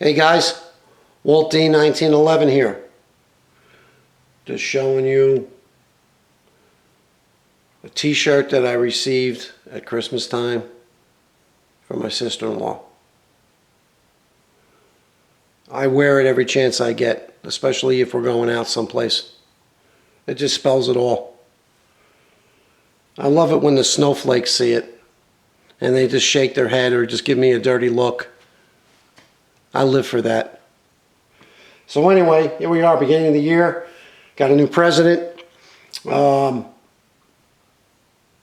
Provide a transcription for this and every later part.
Hey guys, Walt D 1911 here. Just showing you a t-shirt that I received at Christmas time from my sister-in-law. I wear it every chance I get, especially if we're going out someplace. It just spells it all. I love it when the snowflakes see it and they just shake their head or just give me a dirty look. I live for that. So anyway, here we are, beginning of the year. Got a new president. I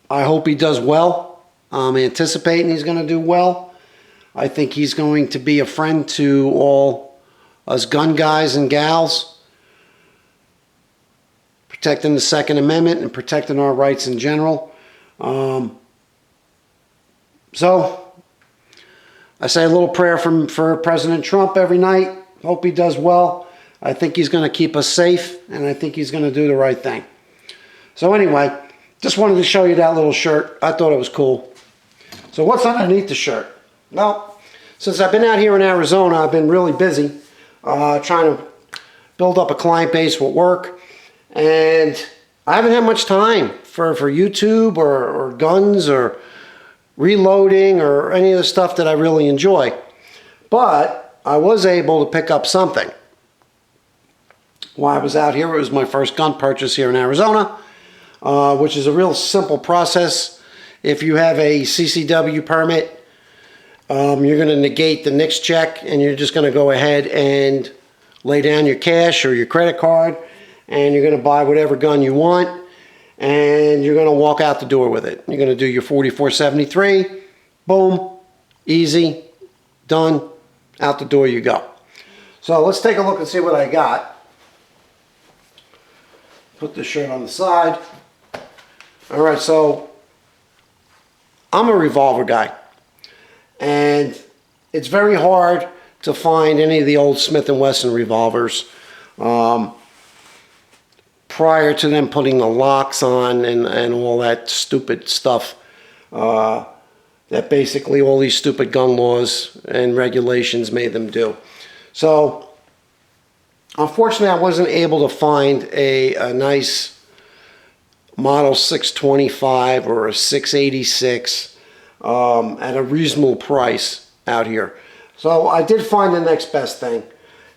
hope he does well. I'm anticipating he's going to do well. I think he's going to be a friend to all us gun guys and gals, protecting the Second Amendment and protecting our rights in general. So I say a little prayer for President Trump every night. Hope he does well. I think he's going to keep us safe, and I think he's going to do the right thing. So anyway, just wanted to show you that little shirt. I thought it was cool. So what's underneath the shirt? Well, since I've been out here in Arizona, I've been really busy trying to build up a client base with work, and I haven't had much time for YouTube or guns or reloading or any of the stuff that I really enjoy. But I was able to pick up something. While I was out here, it was my first gun purchase here in Arizona, which is a real simple process. If you have a CCW permit, you're going to negate the NICS check, and you're just going to go ahead and lay down your cash or your credit card, and you're going to buy whatever gun you want, and you're going to walk out the door with it. You're going to do your 4473, boom, easy, done, out the door you go. So let's take a look and see what I got. Put the shirt on the side. All right, so I'm a revolver guy, and it's very hard to find any of the old Smith & Wesson revolvers prior to them putting the locks on and all that stupid stuff that basically all these stupid gun laws and regulations made them do. So unfortunately, I wasn't able to find a nice model 625 or a 686 at a reasonable price out here. So I did find the next best thing,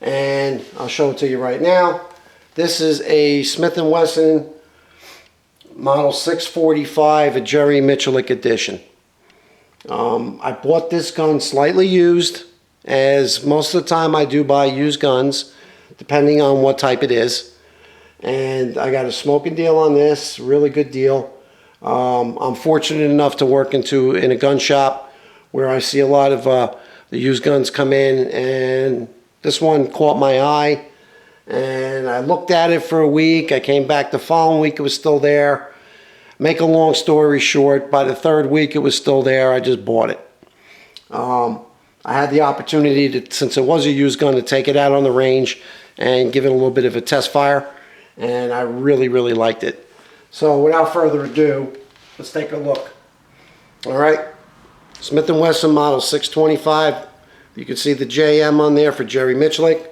and I'll show it to you right now. This is a Smith & Wesson model 645, a Jerry Michalik edition. I bought this gun slightly used, as most of the time I do buy used guns, depending on what type it is. And I got a smoking deal on this, really good deal. I'm fortunate enough to work in a gun shop where I see a lot of the used guns come in, and this one caught my eye. And I looked at it for a week. I came back the following week, it was still there. Make a long story short, by the third week it was still there. I just bought it. I had the opportunity to, since it was a used gun, to take it out on the range and give it a little bit of a test fire, and I really, really liked it. So without further ado, let's take a look. All right, Smith & Wesson model 625. You can see the JM on there for Jerry Michalik.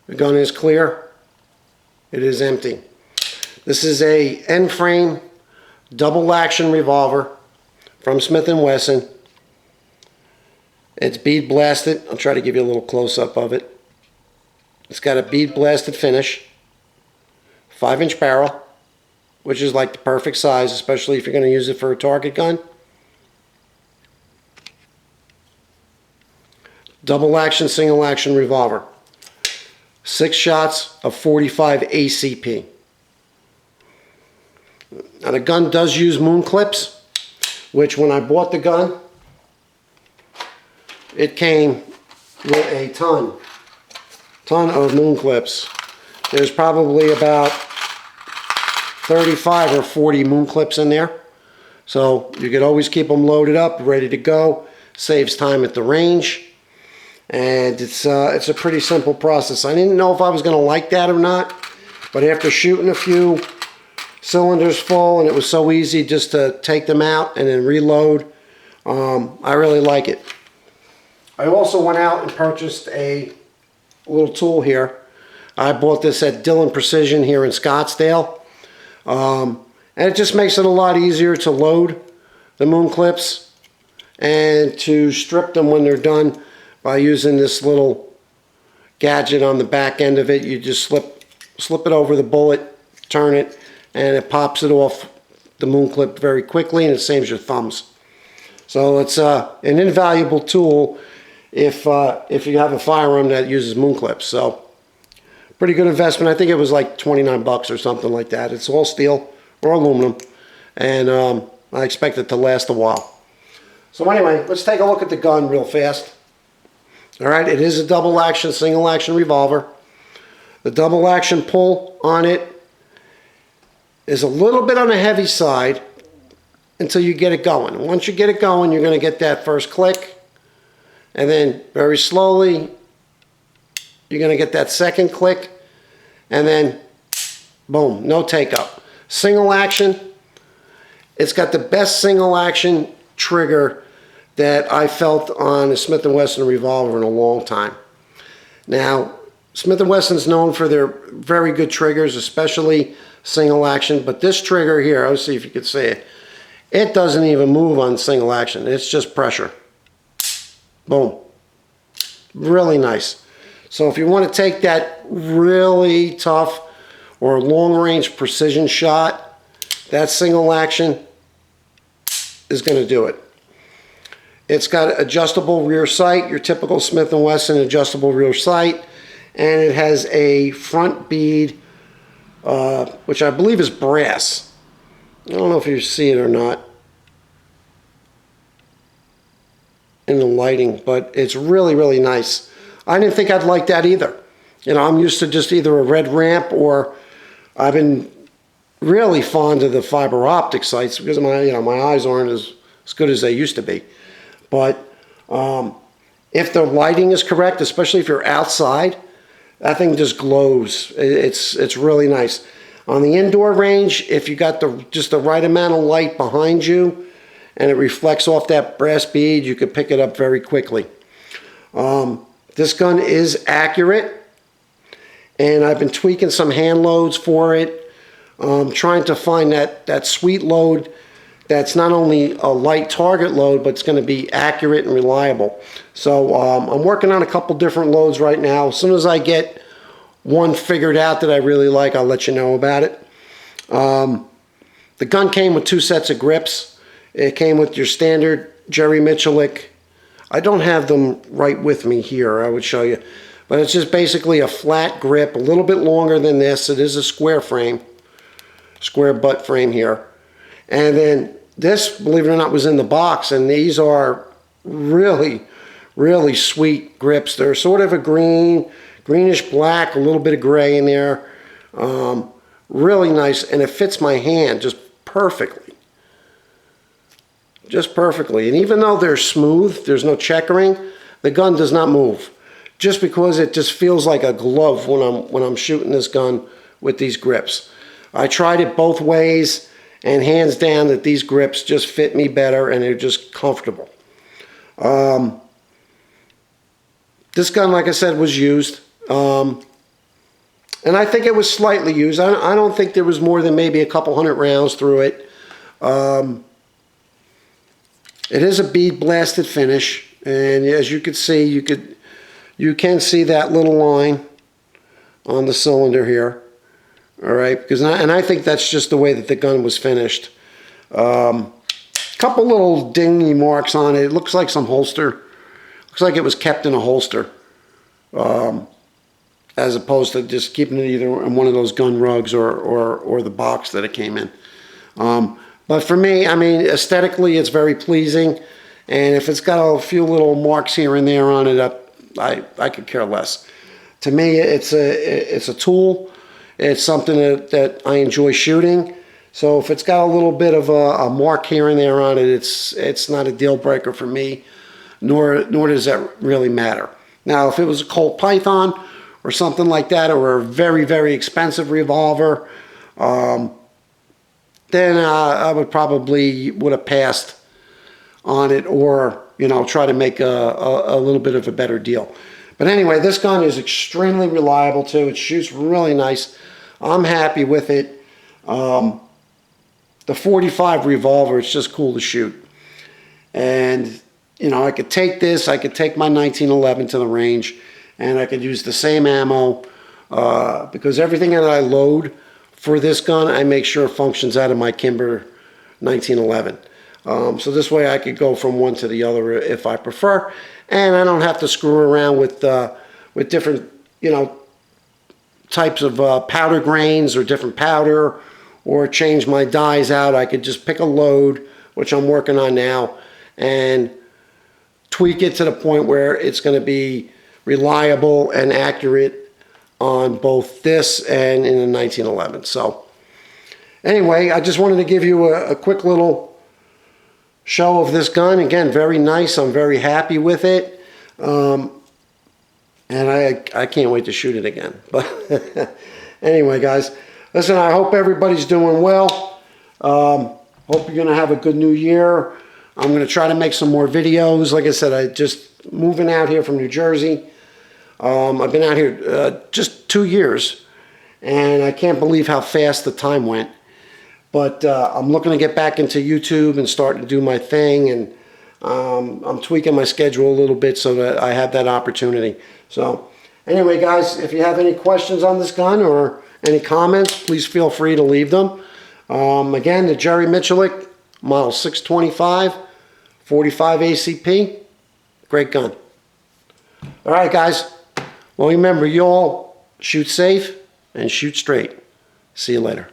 The gun is clear. It is empty. This is a end-frame double action revolver from Smith & Wesson. It's bead blasted. I'll try to give you a little close-up of it. It's got a bead blasted finish. 5-inch barrel, which is like the perfect size, especially if you're going to use it for a target gun. Double action, single action revolver. 6 shots of 45 ACP. Now the gun does use moon clips, which when I bought the gun, it came with a ton of moon clips. There's probably about 35 or 40 moon clips in there. So you could always keep them loaded up, ready to go. Saves time at the range. And it's a pretty simple process. I didn't know if I was going to like that or not, but after shooting a few cylinders full, and it was so easy just to take them out and then reload, I really like it. I also went out and purchased a little tool here. I bought this at Dillon Precision here in Scottsdale. And it just makes it a lot easier to load the moon clips and to strip them when they're done by using this little gadget on the back end of it. You just slip it over the bullet, turn it, and it pops it off the moon clip very quickly, and it saves your thumbs. So it's an invaluable tool if you have a firearm that uses moon clips. So pretty good investment. I think it was like 29 bucks or something like that. It's all steel or aluminum, and I expect it to last a while. So anyway, let's take a look at the gun real fast. All right, it is a double action, single action revolver. The double action pull on it is a little bit on the heavy side until you get it going. Once you get it going, you're going to get that first click, and then very slowly you're going to get that second click, and then boom, no take up. Single action, it's got the best single action trigger that I felt on a Smith & Wesson revolver in a long time. Now, Smith & Wesson's known for their very good triggers, especially single action, but this trigger here, let's see if you could see it, it doesn't even move on single action. It's just pressure. Boom. Really nice. So if you want to take that really tough or long-range precision shot, that single action is going to do it. It's got adjustable rear sight, your typical Smith & Wesson adjustable rear sight, and it has a front bead, which I believe is brass. I don't know if you see it or not in the lighting, but it's really, really nice. I didn't think I'd like that either. You know, I'm used to just either a red ramp, or I've been really fond of the fiber optic sights because my eyes aren't as good as they used to be. But if the lighting is correct, especially if you're outside, that thing just glows. It's really nice. On the indoor range, if you got just the right amount of light behind you and it reflects off that brass bead, you could pick it up very quickly. This gun is accurate, and I've been tweaking some hand loads for it, trying to find that sweet load that's not only a light target load, but it's going to be accurate and reliable. So I'm working on a couple different loads right now. As soon as I get one figured out that I really like, I'll let you know about it. The gun came with 2 sets of grips. It came with your standard Jerry Michalik. I don't have them right with me here, I would show you. But it's just basically a flat grip, a little bit longer than this. It is a square frame, square butt frame here. And then this, believe it or not, was in the box, and these are really, really sweet grips. They're sort of a greenish black, a little bit of gray in there. Really nice, and it fits my hand just perfectly. Just perfectly. And even though they're smooth, there's no checkering, the gun does not move. Just because it just feels like a glove when I'm shooting this gun with these grips. I tried it both ways, and hands down that these grips just fit me better, and they're just comfortable. This gun, like I said, was used. And I think it was slightly used. I don't think there was more than maybe a couple hundred rounds through it. It is a bead blasted finish, and as you can see, you can see that little line on the cylinder here. All right, and I think that's just the way that the gun was finished. Couple little dingy marks on it. It looks like some holster. Looks like it was kept in a holster, as opposed to just keeping it either in one of those gun rugs or the box that it came in. But for me, I mean, aesthetically, it's very pleasing, and if it's got a few little marks here and there on it, I could care less. To me, it's a tool. It's something that I enjoy shooting. So if it's got a little bit of a mark here and there on it, it's not a deal breaker for me, nor does that really matter. Now, if it was a Colt Python or something like that, or a very, very expensive revolver, then I would have passed on it, or you know, try to make a little bit of a better deal. But anyway, this gun is extremely reliable too. It shoots really nice. I'm happy with it. The 45 Revolver, it's just cool to shoot. And, you know, I could take this, I could take my 1911 to the range, and I could use the same ammo, because everything that I load for this gun, I make sure it functions out of my Kimber 1911. So this way I could go from one to the other if I prefer, and I don't have to screw around with different, you know, types of powder grains or different powder, or change my dies out. I could just pick a load, which I'm working on now, and tweak it to the point where it's going to be reliable and accurate on both this and in the 1911. So anyway, I just wanted to give you a quick little show of this gun. Again, very nice. I'm very happy with it. And I can't wait to shoot it again. But anyway, guys, listen, I hope everybody's doing well. Hope you're going to have a good new year. I'm going to try to make some more videos. Like I said, I just moving out here from New Jersey. I've been out here just 2 years, and I can't believe how fast the time went. But I'm looking to get back into YouTube and start to do my thing, and I'm tweaking my schedule a little bit so that I have that opportunity. So anyway, guys, if you have any questions on this gun or any comments, please feel free to leave them. Again, the Jerry Miculek, model 625, 45 ACP, great gun. All right, guys. Well, remember, you all shoot safe and shoot straight. See you later.